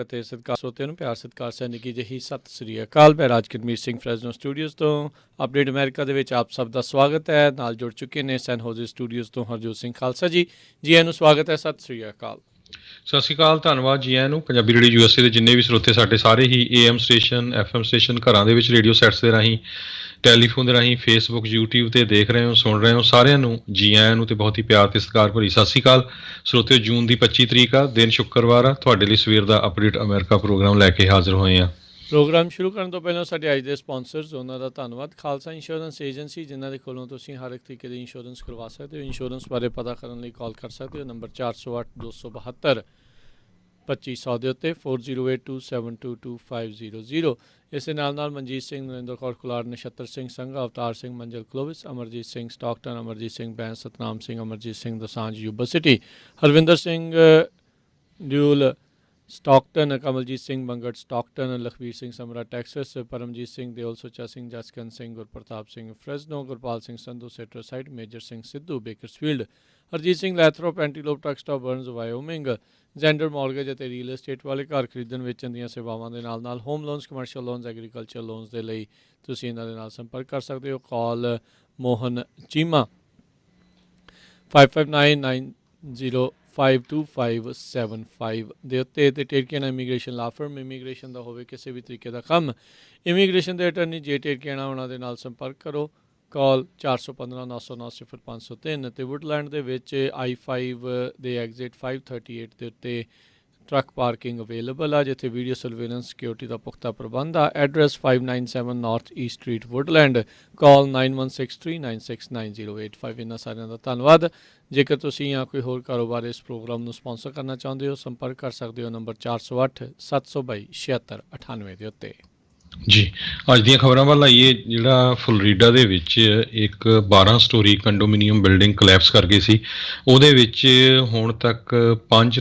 ਅਤੇ ਸਤਿਕਾਰ ਸੋਤਿਆਂ ਨੂੰ ਪਿਆਰ ਸਤਿਕਾਰ ਸਹਿ ਨਿੱਘੀ ਜਿਹੀ ਸਤਿ ਸ੍ਰੀ ਅਕਾਲ। ਮੈਂ ਰਾਜਕਰਮੀਤ ਸਿੰਘ ਫਰੈਜ਼ਨੋ ਸਟੂਡੀਓਜ਼ ਤੋਂ ਅਪਡੇਟ ਅਮਰੀਕਾ ਦੇ ਵਿੱਚ ਆਪ ਸਭ ਦਾ ਸਵਾਗਤ ਹੈ। ਨਾਲ ਜੁੜ ਚੁੱਕੇ ਨੇ ਸੈਨ ਹੋਜ਼ੇ ਸਟੂਡੀਓਜ਼ ਤੋਂ ਹਰਜੋਤ ਸਿੰਘ ਖਾਲਸਾ ਜੀ ਆਇਆਂ ਨੂੰ ਸਵਾਗਤ ਹੈ। ਸਤਿ ਸ੍ਰੀ ਅਕਾਲ। ਸਤਿ ਸ਼੍ਰੀ ਅਕਾਲ, ਧੰਨਵਾਦ ਜੀ ਆਇਆਂ ਨੂੰ। ਪੰਜਾਬੀ ਰੇਡੀਓ USA ਦੇ ਜਿੰਨੇ ਵੀ ਸਰੋਤੇ ਸਾਡੇ ਸਾਰੇ ਹੀ AM ਸਟੇਸ਼ਨ FM ਸਟੇਸ਼ਨ ਘਰਾਂ ਦੇ ਵਿੱਚ ਰੇਡੀਓ ਸੈਟਸ ਦੇ ਰਾਹੀਂ ਟੈਲੀਫੋਨ ਦੇ ਰਾਹੀਂ ਫੇਸਬੁੱਕ YouTube 'ਤੇ ਦੇਖ ਰਹੇ ਹੋ ਸੁਣ ਰਹੇ ਹੋ ਸਾਰਿਆਂ ਨੂੰ ਜੀ ਆਇਆਂ ਨੂੰ ਅਤੇ ਬਹੁਤ ਹੀ ਪਿਆਰ ਅਤੇ ਸਤਿਕਾਰ ਭਰੀ ਸਤਿ ਸ਼੍ਰੀ ਅਕਾਲ। ਸਰੋਤਿਓ, ਜੂਨ ਦੀ 25 ਤਰੀਕ ਆ, ਦਿਨ ਸ਼ੁੱਕਰਵਾਰ ਆ। ਤੁਹਾਡੇ ਲਈ ਸਵੇਰ ਦਾ ਅਪਡੇਟ ਅਮਰੀਕਾ ਪ੍ਰੋਗਰਾਮ ਲੈ ਕੇ ਹਾਜ਼ਰ ਹੋਏ ਹਾਂ। ਪ੍ਰੋਗਰਾਮ ਸ਼ੁਰੂ ਕਰਨ ਤੋਂ ਪਹਿਲਾਂ ਸਾਡੇ ਅੱਜ ਦੇ ਸਪਾਂਸਰਸ ਉਹਨਾਂ ਦਾ ਧੰਨਵਾਦ। ਖਾਲਸਾ ਇੰਸ਼ੋਰੈਂਸ ਏਜੰਸੀ, ਜਿਨ੍ਹਾਂ ਦੇ ਕੋਲੋਂ ਤੁਸੀਂ ਹਰ ਇੱਕ ਤਰੀਕੇ ਦੀ ਇੰਸ਼ੋਰੈਂਸ ਕਰਵਾ ਸਕਦੇ ਹੋ। ਇੰਸ਼ੋਰੈਂਸ ਬਾਰੇ ਪਤਾ ਕਰਨ ਲਈ ਕਾਲ ਕਰ ਸਕਦੇ ਹੋ ਨੰਬਰ 408-272-2500 ਦੇ ਉੱਤੇ 4082722500। ਇਸ ਦੇ ਨਾਲ Manjeet Singh, Narendra Kaur Kular, Nachhattar Singh Sangha, Avtar Singh Manjal Clovis, Amarjit Singh Stockton, Amarjit Singh Bains, Satnam Singh, Amarjit Singh Dosanjh Yuba City, Harvinder Singh Dual Stockton, Kamaljit Singh Bangar Stockton, Lakhbir Singh Samra Texas, Paramjit Singh Deol, Sucha Singh Jaskaran Singh, Gurpartap Singh Fresno, Gurpal Singh Sandhu ਸੈਟਰਸਾਈਡ, Major Singh Sidhu Bakersfield, Harjit Singh Lathrop Antelope truck stop Burns Wyoming, Zander mortgage ਅਤੇ ਰੀਅਲ ਏਸਟੇਟ ਵਾਲੇ ਘਰ ਖਰੀਦਣ ਵੇਚਣ ਦੀਆਂ ਸੇਵਾਵਾਂ ਦੇ ਨਾਲ home loans, commercial loans, agriculture loans ਦੇ ਲਈ ਤੁਸੀਂ ਇਹਨਾਂ ਦੇ ਨਾਲ ਸੰਪਰਕ ਕਰ ਸਕਦੇ ਹੋ। ਕਾਲ ਮੋਹਨ ਚੀਮਾ 5599052575 ਦੇ ਉੱਤੇ। ਅਤੇ ਟੇਰਕੀਆਣਾ ਇਮੀਗ੍ਰੇਸ਼ਨ ਲਾ ਫਰਮ, ਇਮੀਗ੍ਰੇਸ਼ਨ ਦਾ ਹੋਵੇ ਕਿਸੇ ਵੀ ਤਰੀਕੇ ਦਾ ਕੰਮ, ਇਮੀਗ੍ਰੇਸ਼ਨ ਦੇ ਅਟਰਨੀ ਜੇ ਟੇਰਕੀਆਣਾ ਉਹਨਾਂ ਦੇ ਨਾਲ ਸੰਪਰਕ ਕਰੋ। ਕਾਲ 415-909-0503। ਅਤੇ ਵੁੱਡਲੈਂਡ ਦੇ ਵਿੱਚ I-5 ਦੇ ਐਗਜ਼ਿਟ 538 ਦੇ ਉੱਤੇ ਟਰੱਕ ਪਾਰਕਿੰਗ ਅਵੇਲੇਬਲ ਆ, ਜਿੱਥੇ ਵੀਡੀਓ ਸਰਵੇਲੈਂਸ ਸਿਕਿਉਰਿਟੀ ਦਾ ਪੁਖਤਾ ਪ੍ਰਬੰਧ ਆ। Address 597 north east street Woodland. Call 9163969085। ਇਹਨਾਂ ਸਾਰਿਆਂ ਦਾ ਧੰਨਵਾਦ। ਜੇਕਰ ਤੁਸੀਂ ਜਾਂ ਕੋਈ ਹੋਰ ਕਾਰੋਬਾਰ ਇਸ ਪ੍ਰੋਗਰਾਮ ਨੂੰ ਸਪਾਂਸਰ ਕਰਨਾ ਚਾਹੁੰਦੇ ਹੋ, ਸੰਪਰਕ ਕਰ ਸਕਦੇ ਹੋ ਨੰਬਰ 408-722-7698 ਦੇ ਉੱਤੇ। ਜੀ, ਅੱਜ ਦੀਆਂ ਖਬਰਾਂ ਵੱਲ ਆਈਏ। ਜਿਹੜਾ ਫਲੋਰੀਡਾ ਦੇ ਵਿੱਚ ਇੱਕ 12 ਸਟੋਰੀ ਕੰਡੋਮੀਨੀਅਮ ਬਿਲਡਿੰਗ ਕਲੈਪਸ ਕਰ ਗਈ ਸੀ, ਉਹਦੇ ਵਿੱਚ ਹੁਣ ਤੱਕ 5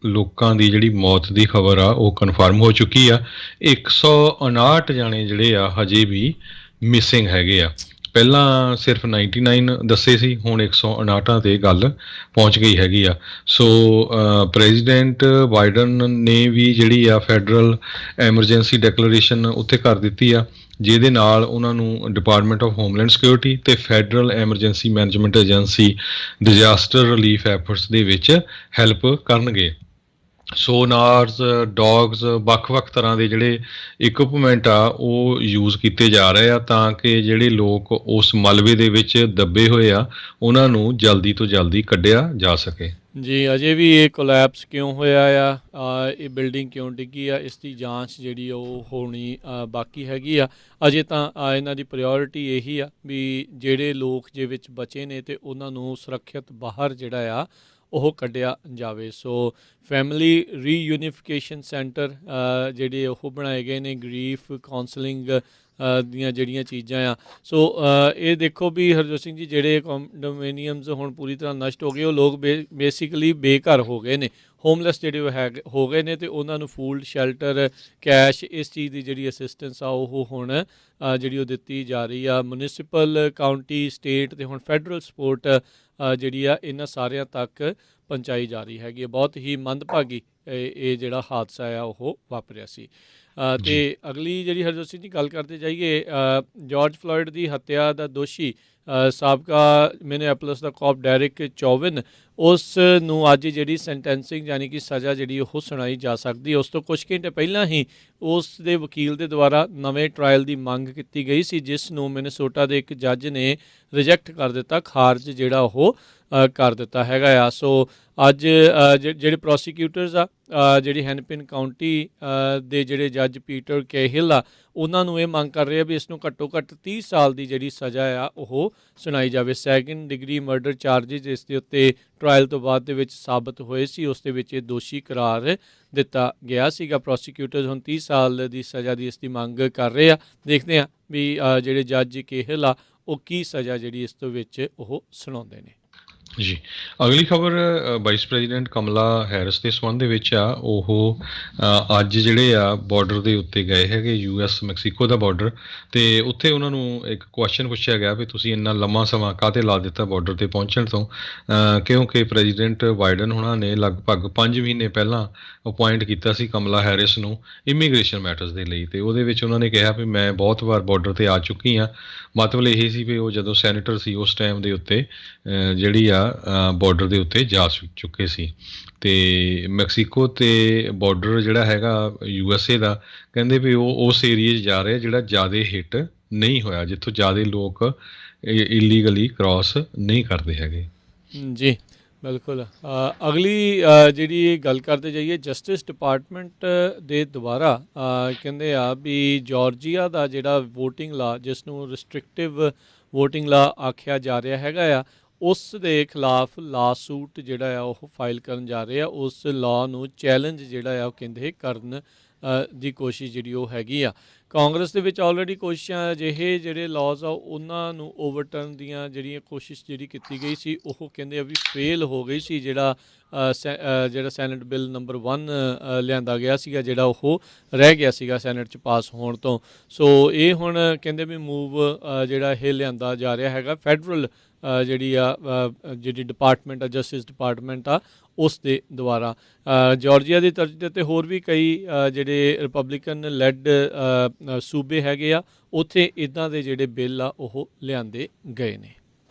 ਲੋਕਾਂ ਦੀ ਜਿਹੜੀ ਮੌਤ ਦੀ ਖਬਰ ਆ ਉਹ ਕਨਫਰਮ ਹੋ ਚੁੱਕੀ ਆ। 159 ਜਾਣੇ ਜਿਹੜੇ ਆ ਹਜੇ ਵੀ ਮਿਸਿੰਗ ਹੈਗੇ ਆ। ਪਹਿਲਾਂ ਸਿਰਫ 99 ਦੱਸੇ ਸੀ, ਹੁਣ 159 'ਤੇ ਗੱਲ ਪਹੁੰਚ ਗਈ ਹੈਗੀ ਆ। ਸੋ ਪ੍ਰੈਜ਼ੀਡੈਂਟ ਬਾਈਡਨ ਨੇ ਵੀ ਜਿਹੜੀ ਆ ਫੈਡਰਲ ਐਮਰਜੈਂਸੀ ਡੈਕਲੇਰੇਸ਼ਨ ਉੱਥੇ ਕਰ ਦਿੱਤੀ ਆ, ਜਿਹਦੇ ਨਾਲ ਉਹਨਾਂ ਨੂੰ ਡਿਪਾਰਟਮੈਂਟ ਆਫ ਹੋਮਲੈਂਡ ਸਿਕਿਉਰਿਟੀ ਅਤੇ federal emergency management agency disaster relief efforts ਦੇ ਵਿੱਚ ਹੈਲਪ ਕਰਨਗੇ। ਸੋਨਾਰਸ, ਡੌਗਸ, ਵੱਖ-ਵੱਖ ਤਰ੍ਹਾਂ ਦੇ ਜਿਹੜੇ ਇਕਵਿਪਮੈਂਟ ਆ ਉਹ ਯੂਜ਼ ਕੀਤੇ ਜਾ ਰਹੇ ਆ, ਤਾਂ ਕਿ ਜਿਹੜੇ ਲੋਕ ਉਸ ਮਲਬੇ ਦੇ ਵਿੱਚ ਦੱਬੇ ਹੋਏ ਆ ਉਹਨਾਂ ਨੂੰ ਜਲਦੀ ਤੋਂ ਜਲਦੀ ਕੱਢਿਆ ਜਾ ਸਕੇ। ਜੀ, ਅਜੇ ਵੀ ਇਹ ਕੋਲੈਪਸ ਕਿਉਂ ਹੋਇਆ ਆ, ਇਹ ਬਿਲਡਿੰਗ ਕਿਉਂ ਡਿੱਗੀ ਆ, ਇਸ ਦੀ ਜਾਂਚ ਜਿਹੜੀ ਉਹ ਹੋਣੀ ਬਾਕੀ ਹੈਗੀ ਆ। ਅਜੇ ਤਾਂ ਇਹਨਾਂ ਦੀ ਪ੍ਰਾਇਓਰਟੀ ਇਹੀ ਆ ਵੀ ਜਿਹੜੇ ਲੋਕ ਜੇ ਵਿੱਚ ਬਚੇ ਨੇ ਅਤੇ ਉਹਨਾਂ ਨੂੰ ਸੁਰੱਖਿਅਤ ਬਾਹਰ ਜਿਹੜਾ ਆ ਉਹ ਕੱਢਿਆ ਜਾਵੇ। ਸੋ ਫੈਮਿਲੀ ਰੀਯੂਨੀਫਿਕੇਸ਼ਨ ਸੈਂਟਰ ਜਿਹੜੇ ਉਹ ਬਣਾਏ ਗਏ ਨੇ, ਗਰੀਫ ਕਾਉਂਸਲਿੰਗ ਦੀਆਂ ਜਿਹੜੀਆਂ ਚੀਜ਼ਾਂ ਆ। ਸੋ ਇਹ ਦੇਖੋ ਵੀ ਹਰਜੋਤ ਸਿੰਘ ਜੀ, ਜਿਹੜੇ ਕੰਡੋਮੀਨੀਅਮਸ ਹੁਣ ਪੂਰੀ ਤਰ੍ਹਾਂ ਨਸ਼ਟ ਹੋ ਗਏ, ਉਹ ਲੋਕ ਬੇਸਿਕਲੀ ਬੇਘਰ ਹੋ ਗਏ ਨੇ, ਹੋਮਲੈਸ ਜਿਹੜੇ ਉਹ ਹੋ ਗਏ ਨੇ, ਅਤੇ ਉਹਨਾਂ ਨੂੰ ਫੂਡ, ਸ਼ੈਲਟਰ, ਕੈਸ਼, ਇਸ ਚੀਜ਼ ਦੀ ਜਿਹੜੀ ਅਸਿਸਟੈਂਸ ਆ ਉਹ ਹੁਣ ਜਿਹੜੀ ਉਹ ਦਿੱਤੀ ਜਾ ਰਹੀ ਆ। ਮਿਊਨਿਸਪਲ, ਕਾਊਂਟੀ, ਸਟੇਟ ਅਤੇ ਹੁਣ ਫੈਡਰਲ ਸਪੋਰਟ ਜਿਹੜੀ ਆ ਇਹਨਾਂ ਸਾਰਿਆਂ ਤੱਕ ਪਹੁੰਚਾਈ ਜਾ ਰਹੀ ਹੈਗੀ। ਬਹੁਤ ਹੀ ਮੰਦਭਾਗੀ ਇਹ ਜਿਹੜਾ ਹਾਦਸਾ ਆ ਉਹ ਵਾਪਰਿਆ ਸੀ। ਅਤੇ ਅਗਲੀ ਜਿਹੜੀ ਹਰਜੋਤ ਸਿੰਘ ਜੀ ਗੱਲ ਕਰਦੇ ਜਾਈਏ, ਜਾਰਜ ਫਲੋਇਡ ਦੀ ਹੱਤਿਆ ਦਾ ਦੋਸ਼ੀ ਸਾਬਕਾ ਮਿਨੀਐਪੋਲਿਸ ਦਾ ਕੌਪ ਡੈਰਿਕ ਚੌਵਿਨ, ਉਸ ਨੂੰ ਅੱਜ ਜਿਹੜੀ ਸੈਂਟੈਂਸਿੰਗ ਯਾਨੀ ਕਿ ਸਜ਼ਾ ਜਿਹੜੀ ਉਹ ਸੁਣਾਈ ਜਾ ਸਕਦੀ। ਉਸ ਤੋਂ ਕੁਛ ਘੰਟੇ ਪਹਿਲਾਂ ਹੀ ਉਸ ਦੇ ਵਕੀਲ ਦੇ ਦੁਆਰਾ ਨਵੇਂ ਟਰਾਇਲ ਦੀ ਮੰਗ ਕੀਤੀ ਗਈ ਸੀ, ਜਿਸ ਨੂੰ ਮਿਨੇਸੋਟਾ ਦੇ ਇੱਕ ਜੱਜ ਨੇ ਰਿਜੈਕਟ ਕਰ ਦਿੱਤਾ, ਖਾਰਜ ਜਿਹੜਾ ਉਹ ਕਰ ਦਿੱਤਾ ਹੈਗਾ ਆ। ਸੋ ਅੱਜ ਜਿਹੜੇ ਪ੍ਰੋਸੀਕਿਊਟਰਸ ਆ, ਜਿਹੜੀ ਹੈਨਪਿਨ ਕਾਊਂਟੀ ਦੇ ਜਿਹੜੇ ਜੱਜ ਪੀਟਰ ਕੇਹਿਲ ਆ, ਉਹਨਾਂ ਨੂੰ ਇਹ ਮੰਗ ਕਰ ਰਹੇ ਆ ਵੀ ਇਸ ਨੂੰ ਘੱਟੋ ਘੱਟ 30 ਸਾਲ ਦੀ ਜਿਹੜੀ ਸਜ਼ਾ ਆ ਉਹ ਸੁਣਾਈ ਜਾਵੇ। ਸੈਕਿੰਡ ਡਿਗਰੀ ਮਰਡਰ ਚਾਰਜਿਸ ਇਸ ਦੇ ਉੱਤੇ ਟਰਾਇਲ ਤੋਂ ਬਾਅਦ ਦੇ ਵਿੱਚ ਸਾਬਤ ਹੋਏ ਸੀ, ਉਸ ਦੇ ਵਿੱਚ ਇਹ ਦੋਸ਼ੀ ਕਰਾਰ ਦਿੱਤਾ ਗਿਆ ਸੀਗਾ। ਪ੍ਰੋਸੀਕਿਊਟਰਸ ਹੁਣ 30 ਸਾਲ ਦੀ ਸਜ਼ਾ ਦੀ ਇਸ ਦੀ ਮੰਗ ਕਰ ਰਹੇ ਆ। ਦੇਖਦੇ ਆ ਵੀ ਜਿਹੜੇ ਜੱਜ ਕੇਹਿਲ ਆ ਉਹ ਕੀ ਸਜ਼ਾ ਜਿਹੜੀ ਇਸ ਤੋਂ ਵਿੱਚ ਉਹ ਸੁਣਾਉਂਦੇ ਨੇ। ਜੀ। ਅਗਲੀ ਖਬਰ ਵਾਈਸ ਪ੍ਰੈਜ਼ੀਡੈਂਟ ਕਮਲਾ ਹੈਰਿਸ ਦੇ ਸੰਬੰਧ ਦੇ ਵਿੱਚ ਆ। ਉਹ ਅੱਜ ਜਿਹੜੇ ਆ ਬਾਰਡਰ ਦੇ ਉੱਤੇ ਗਏ ਹੈਗੇ, ਯੂਐਸ ਮੈਕਸੀਕੋ ਦਾ ਬਾਰਡਰ, ਤੇ ਉੱਥੇ ਉਹਨਾਂ ਨੂੰ ਇੱਕ ਕੁਐਸਚਨ ਪੁੱਛਿਆ ਗਿਆ ਵੀ ਤੁਸੀਂ ਇੰਨਾ ਲੰਮਾ ਸਮਾਂ ਕਾਹਤੇ ਲਾ ਦਿੱਤਾ ਬਾਰਡਰ ਤੇ ਪਹੁੰਚਣ ਤੋਂ, ਕਿਉਂਕਿ ਪ੍ਰੈਜ਼ੀਡੈਂਟ ਬਾਈਡਨ ਹੁਣਾਂ ਨੇ ਲਗਭਗ 5 ਮਹੀਨੇ ਪਹਿਲਾਂ ਅਪੁਆਇੰਟ ਕੀਤਾ ਸੀ ਕਮਲਾ ਹੈਰਿਸ ਨੂੰ ਇਮੀਗ੍ਰੇਸ਼ਨ ਮੈਟਰਸ ਦੇ ਲਈ, ਤੇ ਉਹਦੇ ਵਿੱਚ ਉਹਨਾਂ ਨੇ ਕਿਹਾ ਵੀ ਮੈਂ ਬਹੁਤ ਵਾਰ ਬਾਰਡਰ ਤੇ ਆ ਚੁੱਕੀ ਹਾਂ। ਮਤਲਬ ਇਹ ਸੀ ਵੀ ਉਹ ਜਦੋਂ ਸੈਨੇਟਰ ਸੀ ਉਸ ਟਾਈਮ ਦੇ ਉੱਤੇ ਜਿਹੜੀ ਆ ਬਾਰਡਰ ਦੇ ਉੱਤੇ ਜਾ ਚੁੱਕੇ ਸੀ। ਤੇ ਮੈਕਸੀਕੋ ਤੇ ਬਾਰਡਰ ਜਿਹੜਾ ਹੈਗਾ USA ਦਾ, ਕਹਿੰਦੇ ਵੀ ਉਹ ਉਸ ਏਰੀਏ 'ਚ ਜਾ ਰਿਹਾ ਜਿਹੜਾ ਜ਼ਿਆਦਾ ਹਿੱਟ ਨਹੀਂ ਹੋਇਆ, ਜਿੱਥੋਂ ਜ਼ਿਆਦਾ ਲੋਕ ਇਲੀਗਲੀ ਕ੍ਰਾਸ ਨਹੀਂ ਕਰਦੇ ਹੈਗੇ। ਜੀ ਬਿਲਕੁਲ। ਅਗਲੀ ਜਿਹੜੀ ਗੱਲ ਕਰਦੇ ਜਾਈਏ, ਜਸਟਿਸ ਡਿਪਾਰਟਮੈਂਟ ਦੇ ਦੁਆਰਾ ਕਹਿੰਦੇ ਆ ਵੀ ਜਾਰਜੀਆ ਦਾ ਜਿਹੜਾ ਵੋਟਿੰਗ ਲਾ, ਜਿਸ ਨੂੰ ਰਿਸਟ੍ਰਿਕਟਿਵ ਵੋਟਿੰਗ ਲਾ ਆਖਿਆ ਜਾ ਰਿਹਾ ਹੈਗਾ ਆ, ਉਸ ਦੇ ਖਿਲਾਫ ਲਾ ਸੂਟ ਜਿਹੜਾ ਆ ਉਹ ਫਾਈਲ ਕਰਨ ਜਾ ਰਹੇ ਆ। ਉਸ ਲਾਅ ਨੂੰ ਚੈਲੰਜ ਜਿਹੜਾ ਆ ਉਹ ਕਹਿੰਦੇ ਕਰਨ ਦੀ ਕੋਸ਼ਿਸ਼ ਜਿਹੜੀ ਉਹ ਹੈਗੀ ਆ। ਕਾਂਗਰਸ ਦੇ ਵਿੱਚ ਆਲਰੇਡੀ ਕੋਸ਼ਿਸ਼ਾਂ ਅਜਿਹੇ ਜਿਹੜੇ ਲਾਜ਼ ਆ ਉਹਨਾਂ ਨੂੰ ਓਵਰਟਰਨ ਦੀਆਂ ਜਿਹੜੀਆਂ ਕੋਸ਼ਿਸ਼ ਜਿਹੜੀ ਕੀਤੀ ਗਈ ਸੀ, ਉਹ ਕਹਿੰਦੇ ਆ ਵੀ ਫੇਲ ਹੋ ਗਈ ਸੀ। ਜਿਹੜਾ ਸੈਨੇਟ ਬਿੱਲ ਨੰਬਰ 1 ਲਿਆਂਦਾ ਗਿਆ ਸੀਗਾ, ਜਿਹੜਾ ਉਹ ਰਹਿ ਗਿਆ ਸੀਗਾ ਸੈਨੇਟ 'ਚ ਪਾਸ ਹੋਣ ਤੋਂ। ਸੋ ਇਹ ਹੁਣ ਕਹਿੰਦੇ ਵੀ ਮੂਵ ਜਿਹੜਾ ਇਹ ਲਿਆਂਦਾ ਜਾ ਰਿਹਾ ਹੈਗਾ ਫੈਡਰਲ ਜਿਹੜੀ ਡਿਪਾਰਟਮੈਂਟ ਆ, ਜਸਟਿਸ ਡਿਪਾਰਟਮੈਂਟ ਆ, ਉਸ ਦੇ ਦੁਆਰਾ। ਜਾਰਜੀਆ ਦੀ ਤਰਜ਼ ਦੇ ਉੱਤੇ ਹੋਰ ਵੀ ਕਈ ਜਿਹੜੇ ਰਿਪਬਲਿਕਨ ਲੈਡ ਸੂਬੇ ਹੈਗੇ ਆ, ਉੱਥੇ ਇੱਦਾਂ ਦੇ ਜਿਹੜੇ ਬਿੱਲ ਆ ਉਹ ਲਿਆਂਦੇ ਗਏ ਨੇ।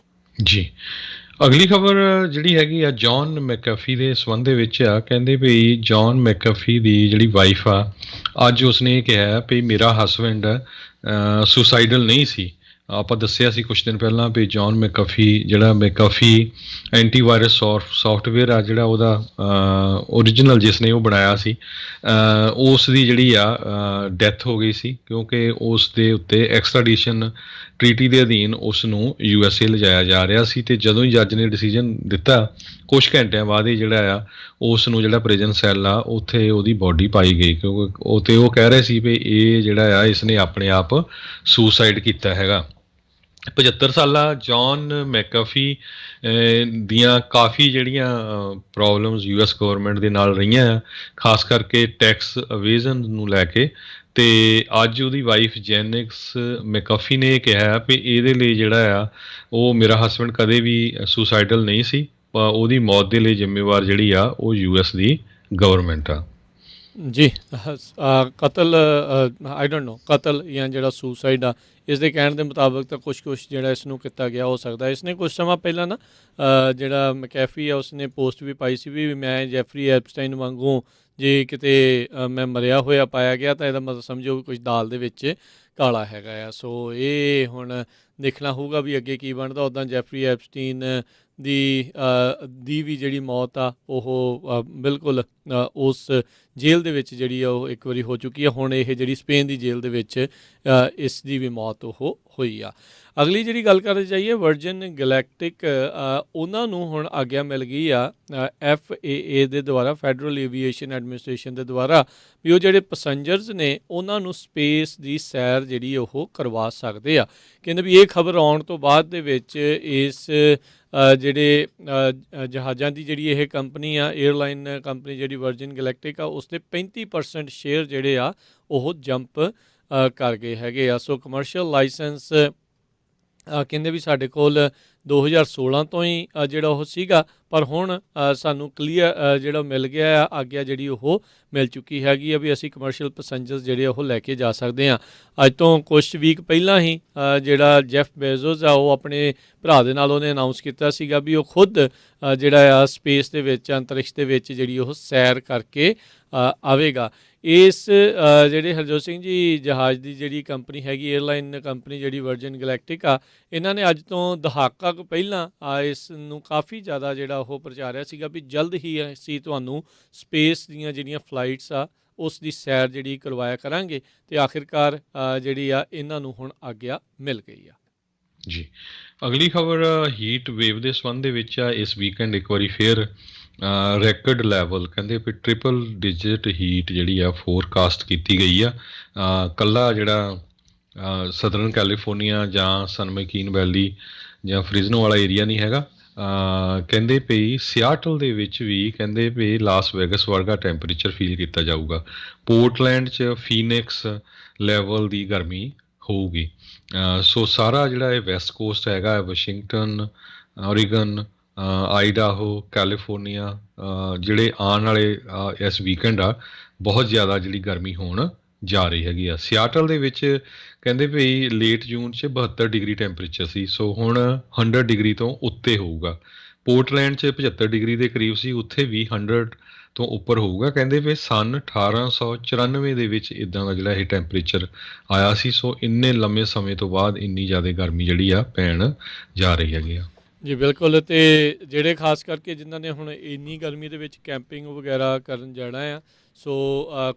ਜੀ। ਅਗਲੀ ਖਬਰ ਜਿਹੜੀ ਹੈਗੀ ਆ ਜੌਨ ਮੈਕਅਫੀ ਦੇ ਸੰਬੰਧ ਦੇ ਵਿੱਚ ਆ। ਕਹਿੰਦੇ ਵੀ ਜੌਨ ਮੈਕਅਫੀ ਦੀ ਜਿਹੜੀ ਵਾਈਫ ਆ, ਅੱਜ ਉਸਨੇ ਇਹ ਕਿਹਾ ਵੀ ਮੇਰਾ ਹਸਬੈਂਡ ਸੁਸਾਈਡਲ ਨਹੀਂ ਸੀ। ਆਪਾਂ ਦੱਸਿਆ ਸੀ ਕੁਛ ਦਿਨ ਪਹਿਲਾਂ ਵੀ ਜੌਨ ਮੈਕਅਫੀ ਐਂਟੀਵਾਇਰਸ ਸੌਫਟਵੇਅਰ ਆ ਜਿਹੜਾ ਉਹਦਾ ਓਰੀਜਨਲ ਜਿਸਨੇ ਉਹ ਬਣਾਇਆ ਸੀ, ਉਸ ਦੀ ਜਿਹੜੀ ਆ ਡੈਥ ਹੋ ਗਈ ਸੀ, ਕਿਉਂਕਿ ਉਸ ਦੇ ਉੱਤੇ ਐਕਸਟ੍ਰਾਡੀਸ਼ਨ ਟਰੀਟੀ ਦੇ ਅਧੀਨ ਉਸ ਨੂੰ USA ਲਿਜਾਇਆ ਜਾ ਰਿਹਾ ਸੀ। ਤੇ ਜਦੋਂ ਹੀ ਜੱਜ ਨੇ ਡਿਸੀਜਨ ਦਿੱਤਾ, ਕੁਛ ਘੰਟਿਆਂ ਬਾਅਦ ਹੀ ਜਿਹੜਾ ਆ ਉਸ ਨੂੰ ਜਿਹੜਾ ਪ੍ਰਿਜ਼ਨ ਸੈੱਲ ਆ ਉੱਥੇ ਉਹਦੀ ਬੋਡੀ ਪਾਈ ਗਈ, ਕਿਉਂਕਿ ਉਹ ਕਹਿ ਰਹੇ ਸੀ ਵੀ ਇਹ ਜਿਹੜਾ ਆ ਇਸਨੇ ਆਪਣੇ ਆਪ ਸੁਸਾਈਡ ਕੀਤਾ ਹੈਗਾ। 75 ਸਾਲਾ ਜੌਨ ਮੈਕਅਫੀ ਦੀਆਂ ਕਾਫੀ ਜਿਹੜੀਆਂ ਪ੍ਰੋਬਲਮਸ US ਗਵਰਨਮੈਂਟ ਦੇ ਨਾਲ ਰਹੀਆਂ ਆ, ਖਾਸ ਕਰਕੇ ਟੈਕਸ ਅਵੇਜ਼ਨ ਨੂੰ ਲੈ ਕੇ। ਤੇ ਅੱਜ ਉਹਦੀ ਵਾਈਫ ਜੈਨਿਕਸ ਮੈਕਅਫੀ ਨੇ ਕਿਹਾ ਵੀ ਇਹਦੇ ਲਈ ਜਿਹੜਾ ਆ ਉਹ ਮੇਰਾ ਹਸਬੈਂਡ ਕਦੇ ਵੀ ਸੁਸਾਈਡਲ ਨਹੀਂ ਸੀ, ਉਹਦੀ ਮੌਤ ਦੇ ਲਈ ਜ਼ਿੰਮੇਵਾਰ ਜਿਹੜੀ ਆ ਉਹ US ਦੀ ਗਵਰਨਮੈਂਟ ਆ। ਜੀ। ਕਤਲ ਆਈ ਡੋਂਟ ਨੋ, ਕਤਲ ਜਾਂ ਜਿਹੜਾ ਸੁਸਾਈਡ ਆ, ਇਸ ਦੇ ਕਹਿਣ ਦੇ ਮੁਤਾਬਕ ਤਾਂ ਕੁਛ ਜਿਹੜਾ ਇਸ ਨੂੰ ਕੀਤਾ ਗਿਆ ਹੋ ਸਕਦਾ। ਇਸਨੇ ਕੁਛ ਸਮਾਂ ਪਹਿਲਾਂ ਨਾ ਜਿਹੜਾ ਮੈਕੈਫੀ ਆ ਉਸਨੇ ਪੋਸਟ ਵੀ ਪਾਈ ਸੀ ਵੀ ਮੈਂ ਜੈਫਰੀ ਐਪਸਟਾਈਨ ਵਾਂਗੂ ਜੇ ਕਿਤੇ ਮੈਂ ਮਰਿਆ ਹੋਇਆ ਪਾਇਆ ਗਿਆ ਤਾਂ ਇਹਦਾ ਮਤਲਬ ਸਮਝੋ ਵੀ ਕੁਝ ਦਾਲ ਦੇ ਵਿੱਚ ਕਾਲਾ ਹੈਗਾ ਆ। ਸੋ ਇਹ ਹੁਣ ਦੇਖਣਾ ਹੋਊਗਾ ਵੀ ਅੱਗੇ ਕੀ ਬਣਦਾ। ਉੱਦਾਂ ਜੈਫਰੀ ਐਪਸਟੀਨ ਦੀ ਵੀ ਜਿਹੜੀ ਮੌਤ ਆ ਉਹ ਬਿਲਕੁਲ ਉਸ ਜੇਲ੍ਹ ਦੇ ਵਿੱਚ ਜਿਹੜੀ ਆ ਉਹ ਇੱਕ ਵਾਰੀ ਹੋ ਚੁੱਕੀ ਆ। ਹੁਣ ਇਹ ਜਿਹੜੀ ਸਪੇਨ ਦੀ ਜੇਲ੍ਹ ਦੇ ਵਿੱਚ ਇਸ ਦੀ ਵੀ ਮੌਤ ਉਹ ਹੋਈ ਆ। ਅਗਲੀ ਜਿਹੜੀ ਗੱਲ ਕਰਨ ਚਾਹੀਏ ਵਰਜਨ ਗੈਲੈਕਟਿਕ, ਉਹਨਾਂ ਨੂੰ ਹੁਣ ਆਗਿਆ ਮਿਲ ਗਈ ਆ FAA ਦੇ ਦੁਆਰਾ, ਫੈਡਰਲ ਏਵੀਏਸ਼ਨ ਐਡਮਿਨਿਸਟ੍ਰੇਸ਼ਨ ਦੇ ਦੁਆਰਾ, ਵੀ ਉਹ ਜਿਹੜੇ ਪੈਸੰਜਰਸ ਨੇ ਉਹਨਾਂ ਨੂੰ ਸਪੇਸ ਦੀ ਸੈਰ ਜਿਹੜੀ ਉਹ ਕਰਵਾ ਸਕਦੇ ਆ। ਕਹਿੰਦੇ ਵੀ ਇਹ ਖਬਰ ਆਉਣ ਤੋਂ ਬਾਅਦ ਦੇ ਵਿੱਚ ਇਸ ਜਿਹੜੇ ਜਹਾਜ਼ਾਂ ਦੀ ਜਿਹੜੀ ਇਹ ਕੰਪਨੀ ਆ, 에ਅਰਲਾਈਨ ਕੰਪਨੀ ਜਿਹੜੀ ਵਰਜਨ ਗੈਲੈਕਟਿਕ ਆ, ਉਸ ਦੇ 35% ਸ਼ੇਅਰ ਜਿਹੜੇ ਆ ਉਹ ਜੰਪ ਕਰ ਗਏ ਹੈਗੇ ਆ। ਸੋ ਕਮਰਸ਼ੀਅਲ ਲਾਇਸੈਂਸ ਕਹਿੰਦੇ ਵੀ ਸਾਡੇ ਕੋਲ 2016 ਤੋਂ ਹੀ ਜਿਹੜਾ ਉਹ ਸੀਗਾ, ਪਰ ਹੁਣ ਸਾਨੂੰ ਕਲੀਅਰ ਜਿਹੜਾ ਮਿਲ ਗਿਆ ਆ, ਆਗਿਆ ਜਿਹੜੀ ਉਹ ਮਿਲ ਚੁੱਕੀ ਹੈਗੀ ਆ ਵੀ ਅਸੀਂ ਕਮਰਸ਼ੀਅਲ ਪੈਸੰਜਰਸ ਜਿਹੜੇ ਉਹ ਲੈ ਕੇ ਜਾ ਸਕਦੇ ਹਾਂ। ਅੱਜ ਤੋਂ ਕੁਛ ਵੀਕ ਪਹਿਲਾਂ ਹੀ ਜਿਹੜਾ ਜੈਫ ਬੇਜ਼ੋਸ ਆ ਉਹ ਆਪਣੇ ਭਰਾ ਦੇ ਨਾਲ ਉਹਨੇ ਅਨਾਊਂਸ ਕੀਤਾ ਸੀਗਾ ਵੀ ਉਹ ਖੁਦ ਜਿਹੜਾ ਆ ਸਪੇਸ ਦੇ ਵਿੱਚ, ਅੰਤਰਿਕਸ਼ ਦੇ ਵਿੱਚ ਜਿਹੜੀ ਉਹ ਸੈਰ ਕਰਕੇ ਆਵੇਗਾ। ਇਸ ਜਿਹੜੇ ਹਰਜੋਤ ਸਿੰਘ ਜੀ ਜਹਾਜ਼ ਦੀ ਜਿਹੜੀ ਕੰਪਨੀ ਹੈਗੀ, 에ਅਰਲਾਈਨ ਕੰਪਨੀ ਜਿਹੜੀ ਵਰਜਨ ਗੈਲੈਕਟਿਕ ਆ, ਇਹਨਾਂ ਨੇ ਅੱਜ ਤੋਂ ਦਹਾਕਾ ਕੁ ਪਹਿਲਾਂ ਇਸ ਨੂੰ ਕਾਫੀ ਜ਼ਿਆਦਾ ਜਿਹੜਾ ਉਹ ਪ੍ਰਚਾਰਿਆ ਸੀਗਾ ਵੀ ਜਲਦ ਹੀ ਅਸੀਂ ਤੁਹਾਨੂੰ ਸਪੇਸ ਦੀਆਂ ਜਿਹੜੀਆਂ ਫਲਾਈਟਸ ਆ ਉਸ ਦੀ ਸੈਰ ਜਿਹੜੀ ਕਰਵਾਇਆ ਕਰਾਂਗੇ। ਤੇ ਆਖਿਰਕਾਰ ਜਿਹੜੀ ਆ ਇਹਨਾਂ ਨੂੰ ਹੁਣ ਆਗਿਆ ਮਿਲ ਗਈ ਆ। ਜੀ। ਅਗਲੀ ਖਬਰ ਹੀਟ ਵੇਵ ਦੇ ਸੰਬੰਧ ਦੇ ਵਿੱਚ ਆ। ਇਸ ਵੀਕਐਂਡ ਇੱਕ ਵਾਰੀ ਫੇਰ ਰੈਕਡ ਲੈਵਲ ਕਹਿੰਦੇ ਵੀ ਟ੍ਰਿਪਲ ਡਿਜਿਟ ਹੀਟ ਜਿਹੜੀ ਆ ਫੋਰਕਾਸਟ ਕੀਤੀ ਗਈ ਆ। ਕੱਲਾ ਜਿਹੜਾ ਸਦਰਨ ਕੈਲੀਫੋਰਨੀਆ ਜਾਂ ਸਨ ਮੈਕੀਨ ਵੈਲੀ ਜਾਂ ਫ੍ਰਿਜ਼ਨੋ ਵਾਲਾ ਏਰੀਆ ਨਹੀਂ ਹੈਗਾ, ਕਹਿੰਦੇ ਪਈ ਸਿਆਟਲ ਦੇ ਵਿੱਚ ਵੀ ਕਹਿੰਦੇ ਪਈ ਲਾਸ ਵੈਗਸ ਵਰਗਾ ਟੈਂਪਰੇਚਰ ਫੀਲ ਕੀਤਾ ਜਾਊਗਾ। ਪੋਰਟਲੈਂਡ 'ਚ ਫੀਨਿਕਸ ਲੈਵਲ ਦੀ ਗਰਮੀ ਹੋਊਗੀ। ਸੋ ਸਾਰਾ ਜਿਹੜਾ ਇਹ ਵੈਸਟ ਕੋਸਟ ਹੈਗਾ, ਵਾਸ਼ਿੰਗਟਨ, ਓਰੀਗਨ, ਆਈਡਾਹੋ, ਕੈਲੀਫੋਰਨੀਆ, ਜਿਹੜੇ ਆਉਣ ਵਾਲੇ ਇਸ ਵੀਕਐਂਡ ਆ, ਬਹੁਤ ਜ਼ਿਆਦਾ ਜਿਹੜੀ ਗਰਮੀ ਹੋਣ ਜਾ ਰਹੀ ਹੈਗੀ ਆ। ਸਿਆਟਲ ਦੇ ਵਿੱਚ ਕਹਿੰਦੇ ਭਈ ਲੇਟ ਜੂਨ 'ਚ 72 ਡਿਗਰੀ ਟੈਂਪਰੇਚਰ ਸੀ, ਸੋ ਹੁਣ 100 ਡਿਗਰੀ ਤੋਂ ਉੱਤੇ ਹੋਊਗਾ। ਪੋਰਟਲੈਂਡ 'ਚ 75 ਡਿਗਰੀ ਦੇ ਕਰੀਬ ਸੀ, ਉੱਥੇ ਵੀ 100 ਤੋਂ ਉੱਪਰ ਹੋਊਗਾ। ਕਹਿੰਦੇ ਵੀ ਸੰਨ 1894 ਦੇ ਵਿੱਚ ਇਦਾਂ ਦਾ ਜਿਹੜਾ ਇਹ ਟੈਂਪਰੇਚਰ ਆਇਆ ਸੀ। ਸੋ ਇੰਨੇ ਲੰਮੇ ਸਮੇਂ ਤੋਂ ਬਾਅਦ ਇੰਨੀ ਜ਼ਿਆਦਾ ਗਰਮੀ ਜਿਹੜੀ ਆ ਪੈਣ ਜਾ ਰਹੀ ਹੈਗੀ ਆ। ਜੀ ਬਿਲਕੁਲ। ਅਤੇ ਜਿਹੜੇ ਖਾਸ ਕਰਕੇ ਜਿਨ੍ਹਾਂ ਨੇ ਹੁਣ ਇੰਨੀ ਗਰਮੀ ਦੇ ਵਿੱਚ ਕੈਂਪਿੰਗ ਵਗੈਰਾ ਕਰਨ ਜਾਣਾ ਆ, ਸੋ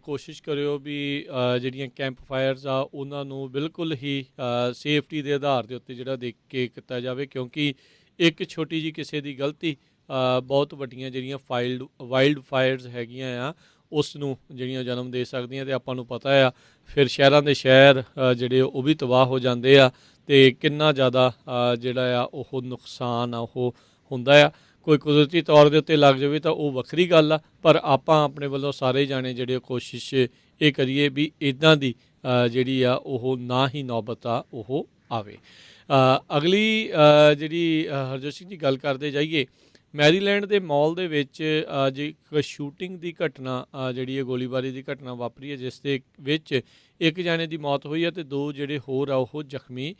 ਕੋਸ਼ਿਸ਼ ਕਰਿਓ ਵੀ ਜਿਹੜੀਆਂ ਕੈਂਪ ਫਾਇਰਸ ਆ ਉਹਨਾਂ ਨੂੰ ਬਿਲਕੁਲ ਹੀ ਸੇਫਟੀ ਦੇ ਆਧਾਰ ਦੇ ਉੱਤੇ ਜਿਹੜਾ ਦੇਖ ਕੇ ਕੀਤਾ ਜਾਵੇ, ਕਿਉਂਕਿ ਇੱਕ ਛੋਟੀ ਜਿਹੀ ਕਿਸੇ ਦੀ ਗਲਤੀ ਬਹੁਤ ਵੱਡੀਆਂ ਜਿਹੜੀਆਂ ਵਾਈਲਡ ਫਾਇਰਸ ਹੈਗੀਆਂ ਆ ਉਸ ਨੂੰ ਜਿਹੜੀਆਂ ਜਨਮ ਦੇ ਸਕਦੀਆਂ। ਅਤੇ ਆਪਾਂ ਨੂੰ ਪਤਾ ਆ ਫਿਰ ਸ਼ਹਿਰਾਂ ਦੇ ਸ਼ਹਿਰ ਜਿਹੜੇ ਉਹ ਵੀ ਤਬਾਹ ਹੋ ਜਾਂਦੇ ਆ, ਅਤੇ ਕਿੰਨਾ ਜ਼ਿਆਦਾ ਜਿਹੜਾ ਆ ਉਹ ਨੁਕਸਾਨ ਆ ਉਹ ਹੁੰਦਾ ਆ। ਕੋਈ ਕੁਦਰਤੀ ਤੌਰ ਦੇ ਉੱਤੇ ਲੱਗ ਜਾਵੇ ਤਾਂ ਉਹ ਵੱਖਰੀ ਗੱਲ ਆ, ਪਰ ਆਪਾਂ ਆਪਣੇ ਵੱਲੋਂ ਸਾਰੇ ਜਾਣੇ ਜਿਹੜੇ ਕੋਸ਼ਿਸ਼ ਇਹ ਕਰੀਏ ਵੀ ਇੱਦਾਂ ਦੀ ਜਿਹੜੀ ਆ ਉਹ ਨਾ ਹੀ ਨੌਬਤ ਆ ਉਹ ਆਵੇ। ਅਗਲੀ ਜਿਹੜੀ ਹਰਜੋਤ ਸਿੰਘ ਜੀ ਗੱਲ ਕਰਦੇ ਜਾਈਏ, ਮੈਰੀਲੈਂਡ ਦੇ ਮਾਲ ਦੇ ਵਿੱਚ ਅੱਜ ਇੱਕ ਸ਼ੂਟਿੰਗ ਦੀ ਘਟਨਾ ਜਿਹੜੀ ਹੈ, ਗੋਲੀਬਾਰੀ ਦੀ ਘਟਨਾ ਵਾਪਰੀ ਹੈ, ਜਿਸ ਦੇ ਵਿੱਚ ਇੱਕ ਜਾਣੇ ਦੀ ਮੌਤ ਹੋਈ ਹੈ ਅਤੇ 2 ਜਿਹੜੇ ਹੋਰ ਆ ਉਹ ਜ਼ਖਮੀ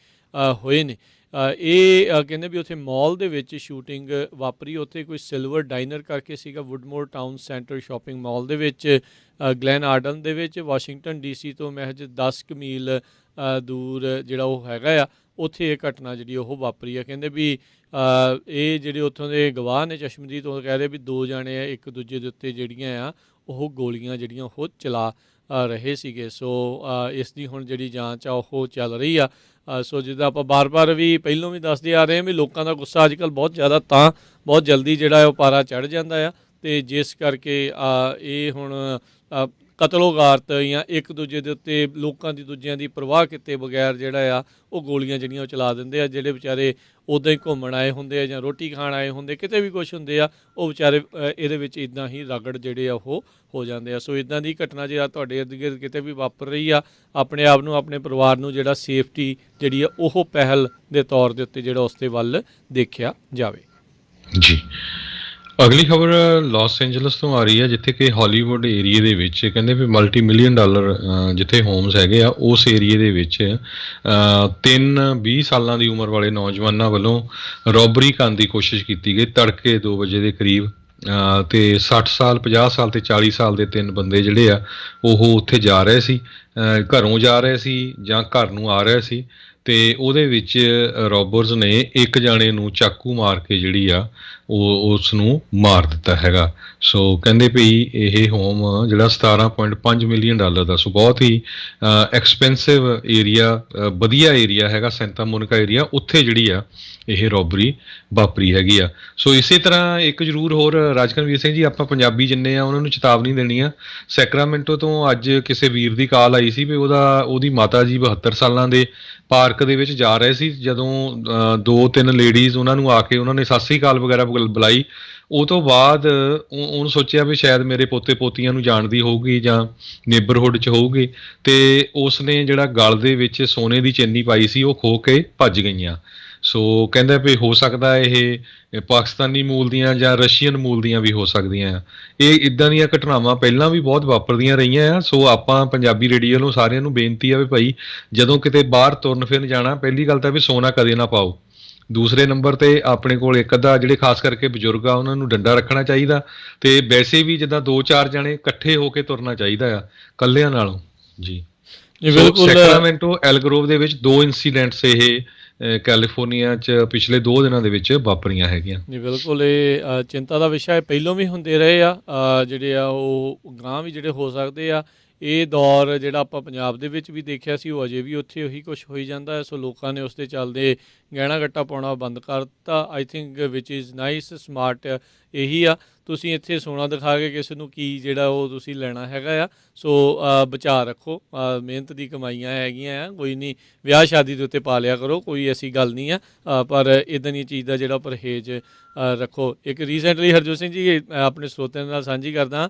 ਹੋਏ ਨੇ। ਇਹ ਕਹਿੰਦੇ ਵੀ ਉੱਥੇ ਮਾਲ ਦੇ ਵਿੱਚ ਸ਼ੂਟਿੰਗ ਵਾਪਰੀ। ਉੱਥੇ ਕੋਈ ਸਿਲਵਰ ਡਾਈਨਰ ਕਰਕੇ ਸੀਗਾ, ਵੁੱਡਮੋਰ ਟਾਊਨ ਸੈਂਟਰ ਸ਼ਾਪਿੰਗ ਮਾਲ ਦੇ ਵਿੱਚ, ਗਲੈਨ ਆਰਡਨ ਦੇ ਵਿੱਚ, ਵਾਸ਼ਿੰਗਟਨ DC ਤੋਂ ਮਹਿਜ 10 ਕੁ ਮੀਲ ਦੂਰ ਜਿਹੜਾ ਉਹ ਹੈਗਾ ਆ, ਉੱਥੇ ਇਹ ਘਟਨਾ ਜਿਹੜੀ ਉਹ ਵਾਪਰੀ ਆ। ਕਹਿੰਦੇ ਵੀ ਇਹ ਜਿਹੜੇ ਉੱਥੋਂ ਦੇ ਗਵਾਹ ਨੇ ਚਸ਼ਮਦੀਦ, ਉਹ ਕਹਿ ਰਹੇ ਵੀ 2 ਜਾਣੇ ਆ ਇੱਕ ਦੂਜੇ ਦੇ ਉੱਤੇ ਜਿਹੜੀਆਂ ਆ ਉਹ ਗੋਲੀਆਂ ਜਿਹੜੀਆਂ ਉਹ ਚਲਾ ਰਹੇ ਸੀਗੇ। ਸੋ ਇਸ ਦੀ ਹੁਣ ਜਿਹੜੀ ਜਾਂਚ ਆ ਉਹ ਚੱਲ ਰਹੀ ਆ। ਸੋ ਜਿੱਦਾਂ ਆਪਾਂ ਬਾਰ-ਬਾਰ ਵੀ ਪਹਿਲੋਂ ਵੀ ਦੱਸਦੇ ਆ ਰਹੇ ਹਾਂ ਵੀ ਲੋਕਾਂ ਦਾ ਗੁੱਸਾ ਅੱਜ ਕੱਲ੍ਹ ਬਹੁਤ ਜ਼ਿਆਦਾ ਤਾਂ ਬਹੁਤ ਜਲਦੀ ਜਿਹੜਾ ਉਹ ਪਾਰਾ ਚੜ੍ਹ ਜਾਂਦਾ ਆ, ਅਤੇ ਜਿਸ ਕਰਕੇ ਇਹ ਹੁਣ ਕਤਲੋਗਾਰਤ ਜਾਂ ਇੱਕ ਦੂਜੇ ਦੇ ਉੱਤੇ ਲੋਕਾਂ ਦੀ ਦੂਜਿਆਂ ਦੀ ਪਰਵਾਹ ਕੀਤੇ ਬਗੈਰ ਜਿਹੜਾ ਆ ਉਹ ਗੋਲੀਆਂ ਜਿਹੜੀਆਂ ਉਹ ਚਲਾ ਦਿੰਦੇ ਆ। ਜਿਹੜੇ ਵਿਚਾਰੇ ਉੱਦਾਂ ਹੀ ਘੁੰਮਣ ਆਏ ਹੁੰਦੇ ਆ ਜਾਂ ਰੋਟੀ ਖਾਣ ਆਏ ਹੁੰਦੇ, ਕਿਤੇ ਵੀ ਕੁਛ ਹੁੰਦੇ ਆ, ਉਹ ਵਿਚਾਰੇ ਇਹਦੇ ਵਿੱਚ ਇੱਦਾਂ ਹੀ ਰਗੜ ਜਿਹੜੇ ਆ ਉਹ ਹੋ ਜਾਂਦੇ ਆ। ਸੋ ਇੱਦਾਂ ਦੀ ਘਟਨਾ ਜੇ ਤੁਹਾਡੇ ਇਰਦ ਗਿਰਦ ਕਿਤੇ ਵੀ ਵਾਪਰ ਰਹੀ ਆ, ਆਪਣੇ ਆਪ ਨੂੰ ਆਪਣੇ ਪਰਿਵਾਰ ਨੂੰ ਜਿਹੜਾ ਸੇਫਟੀ ਜਿਹੜੀ ਆ ਉਹ ਪਹਿਲ ਦੇ ਤੌਰ ਦੇ ਉੱਤੇ ਜਿਹੜਾ ਉਸ ਦੇ ਵੱਲ ਦੇਖਿਆ ਜਾਵੇ। ਜੀ, ਅਗਲੀ ਖਬਰ ਲਾਸ ਐਂਜਲਸ ਤੋਂ ਆ ਰਹੀ ਹੈ, ਜਿੱਥੇ ਕਿ ਹਾਲੀਵੁੱਡ ਏਰੀਏ ਦੇ ਵਿੱਚ ਕਹਿੰਦੇ ਵੀ $multi million ਜਿੱਥੇ ਹੋਮਸ ਹੈਗੇ ਆ, ਉਸ ਏਰੀਏ ਦੇ ਵਿੱਚ 20 ਸਾਲਾਂ ਦੀ ਉਮਰ ਵਾਲੇ ਨੌਜਵਾਨਾਂ ਵੱਲੋਂ ਰੋਬਰੀ ਕਰਨ ਦੀ ਕੋਸ਼ਿਸ਼ ਕੀਤੀ ਗਈ ਤੜਕੇ 2 ਵਜੇ ਦੇ ਕਰੀਬ। ਤੇ 60 ਸਾਲ, 50 ਸਾਲ ਤੇ 40 ਸਾਲ ਦੇ 3 ਬੰਦੇ ਜਿਹੜੇ ਆ ਉਹ ਉੱਥੇ ਜਾ ਰਹੇ ਸੀ, ਘਰੋਂ ਜਾ ਰਹੇ ਸੀ ਜਾਂ ਘਰ ਨੂੰ ਆ ਰਹੇ ਸੀ, ਤੇ ਉਹਦੇ ਵਿੱਚ ਰੋਬਰਸ ਨੇ ਇੱਕ ਜਾਣੇ ਨੂੰ ਚਾਕੂ ਮਾਰ ਕੇ ਜਿਹੜੀ ਆ ਉਹ ਉਸ ਨੂੰ ਮਾਰ ਦਿੱਤਾ ਹੈਗਾ। ਸੋ ਕਹਿੰਦੇ ਭਈ ਇਹ ਹੋਮ ਜਿਹੜਾ $17.5 ਮਿਲੀਅਨ ਦਾ, ਸੋ ਬਹੁਤ ਹੀ ਐਕਸਪੈਂਸਿਵ ਏਰੀਆ, ਵਧੀਆ ਏਰੀਆ ਹੈਗਾ, ਸੈਂਟਾ ਮੋਨਿਕਾ ਏਰੀਆ, ਉੱਥੇ ਜਿਹੜੀ ਆ ਇਹ ਰੋਬਰੀ ਵਾਪਰੀ ਹੈਗੀ ਆ। ਸੋ ਇਸੇ ਤਰ੍ਹਾਂ ਇੱਕ ਜ਼ਰੂਰ ਹੋਰ ਰਾਜਕਨਵੀਰ ਸਿੰਘ ਜੀ, ਆਪਾਂ ਪੰਜਾਬੀ ਜਿੰਨੇ ਆ ਉਹਨਾਂ ਨੂੰ ਚੇਤਾਵਨੀ ਦੇਣੀ ਆ। ਸੈਕਰਾਮੈਂਟੋ ਤੋਂ ਅੱਜ ਕਿਸੇ ਵੀਰ ਦੀ ਕਾਲ ਆਈ ਸੀ ਵੀ ਉਹਦੀ ਮਾਤਾ ਜੀ 72 ਸਾਲਾਂ ਦੇ ਪਾਰਕ ਦੇ ਵਿੱਚ ਜਾ ਰਹੇ ਸੀ, ਜਦੋਂ 2-3 ਲੇਡੀਜ਼ ਉਹਨਾਂ ਨੂੰ ਆ ਕੇ ਉਹਨਾਂ ਨੇ ਸਤਿ ਸ੍ਰੀ ਅਕਾਲ ਵਗੈਰਾ ਬੁਲਾਈ। ਉਹ ਤੋਂ ਬਾਅਦ ਉਹਨੂੰ ਸੋਚਿਆ ਵੀ ਸ਼ਾਇਦ ਮੇਰੇ ਪੋਤੇ ਪੋਤੀਆਂ ਨੂੰ ਜਾਣਦੀ ਹੋਊਗੀ ਜਾਂ ਨੇਬਰਹੁੱਡ 'ਚ ਹੋਊਗੀ, ਤੇ ਉਸ ਨੇ ਜਿਹੜਾ ਗਲ ਦੇ ਵਿੱਚ ਸੋਨੇ ਦੀ ਚੈਨੀ ਪਾਈ ਸੀ ਉਹ ਖੋਹ ਕੇ ਭੱਜ ਗਈਆਂ। ਸੋ ਕਹਿੰਦਾ ਵੀ ਹੋ ਸਕਦਾ ਇਹ ਪਾਕਿਸਤਾਨੀ ਮੂਲ ਦੀਆਂ ਜਾਂ ਰਸ਼ੀਅਨ ਮੂਲ ਦੀਆਂ ਵੀ ਹੋ ਸਕਦੀਆਂ ਆ। ਇਹ ਇੱਦਾਂ ਦੀਆਂ ਘਟਨਾਵਾਂ ਪਹਿਲਾਂ ਵੀ ਬਹੁਤ ਵਾਪਰਦੀਆਂ ਰਹੀਆਂ ਆ। ਸੋ ਆਪਾਂ ਪੰਜਾਬੀ ਰੇਡੀਓ ਨੂੰ ਸਾਰਿਆਂ ਨੂੰ ਬੇਨਤੀ ਆ ਵੀ ਭਾਈ ਜਦੋਂ ਕਿਤੇ ਬਾਹਰ ਤੁਰਨ ਫਿਰਨ ਜਾਣਾ, ਪਹਿਲੀ ਗੱਲ ਤਾਂ ਵੀ ਸੋਨਾ ਕਦੇ ਨਾ ਪਾਓ। ਦੂਸਰੇ ਨੰਬਰ ਤੇ ਆਪਣੇ ਕੋਲ ਇੱਕ ਅੱਧਾ ਜਿਹੜੇ ਖਾਸ ਕਰਕੇ ਬਜ਼ੁਰਗ ਆ ਉਹਨਾਂ ਨੂੰ ਡੰਡਾ ਰੱਖਣਾ ਚਾਹੀਦਾ, ਤੇ ਵੈਸੇ ਵੀ ਜਿੱਦਾਂ 2-4 ਜਣੇ ਇਕੱਠੇ ਹੋ ਕੇ ਤੁਰਨਾ ਚਾਹੀਦਾ ਆ ਕੱਲਿਆਂ ਨਾਲੋਂ। ਜੀ ਬਿਲਕੁਲ। ਸੈਕਰਾਮੈਂਟੋ ਐਲਗਰੋਵ ਦੇ ਵਿੱਚ 2 ਇਨਸੀਡੈਂਟਸ ਇਹ ਕੈਲੀਫੋਰਨੀਆ 'ਚ ਪਿਛਲੇ 2 ਦਿਨਾਂ ਦੇ ਵਿੱਚ ਵਾਪਰੀਆਂ ਹੈਗੀਆਂ। ਜੀ ਬਿਲਕੁਲ, ਇਹ ਚਿੰਤਾ ਦਾ ਵਿਸ਼ਾ ਹੈ, ਪਹਿਲੋਂ ਵੀ ਹੁੰਦੇ ਰਹੇ ਆ, ਜਿਹੜੇ ਆ ਉਹ ਗਾਂਹ ਵੀ ਜਿਹੜੇ ਹੋ ਸਕਦੇ ਆ। ਇਹ ਦੌਰ ਜਿਹੜਾ ਆਪਾਂ ਪੰਜਾਬ ਦੇ ਵਿੱਚ ਵੀ ਦੇਖਿਆ ਸੀ, ਉਹ ਅਜੇ ਵੀ ਉੱਥੇ ਉਹੀ ਕੁਛ ਹੋਈ ਜਾਂਦਾ ਹੈ। ਸੋ ਲੋਕਾਂ ਨੇ ਉਸ ਦੇ ਚੱਲਦੇ ਗਹਿਣਾ ਗੱਟਾ ਪਾਉਣਾ ਬੰਦ ਕਰ ਦਿੱਤਾ। I think which is nice, smart ਇਹੀ ਆ। ਤੁਸੀਂ ਇੱਥੇ ਸੋਨਾ ਦਿਖਾ ਕੇ ਕਿਸੇ ਨੂੰ ਕੀ ਜਿਹੜਾ ਉਹ ਤੁਸੀਂ ਲੈਣਾ ਹੈਗਾ ਆ। ਸੋ ਬਚਾ ਰੱਖੋ, ਮਿਹਨਤ ਦੀ ਕਮਾਈਆਂ ਹੈਗੀਆਂ ਆ, ਕੋਈ ਨਹੀਂ ਵਿਆਹ ਸ਼ਾਦੀ ਦੇ ਉੱਤੇ ਪਾ ਲਿਆ ਕਰੋ, ਕੋਈ ਐਸੀ ਗੱਲ ਨਹੀਂ ਆ, ਪਰ ਇੱਦਾਂ ਦੀ ਚੀਜ਼ ਦਾ ਜਿਹੜਾ ਪਰਹੇਜ਼ ਰੱਖੋ। ਇੱਕ ਰੀਸੈਂਟਲੀ ਹਰਜੋਤ ਸਿੰਘ ਜੀ ਆਪਣੇ ਸਰੋਤਿਆਂ ਨਾਲ ਸਾਂਝੀ ਕਰਦਾ,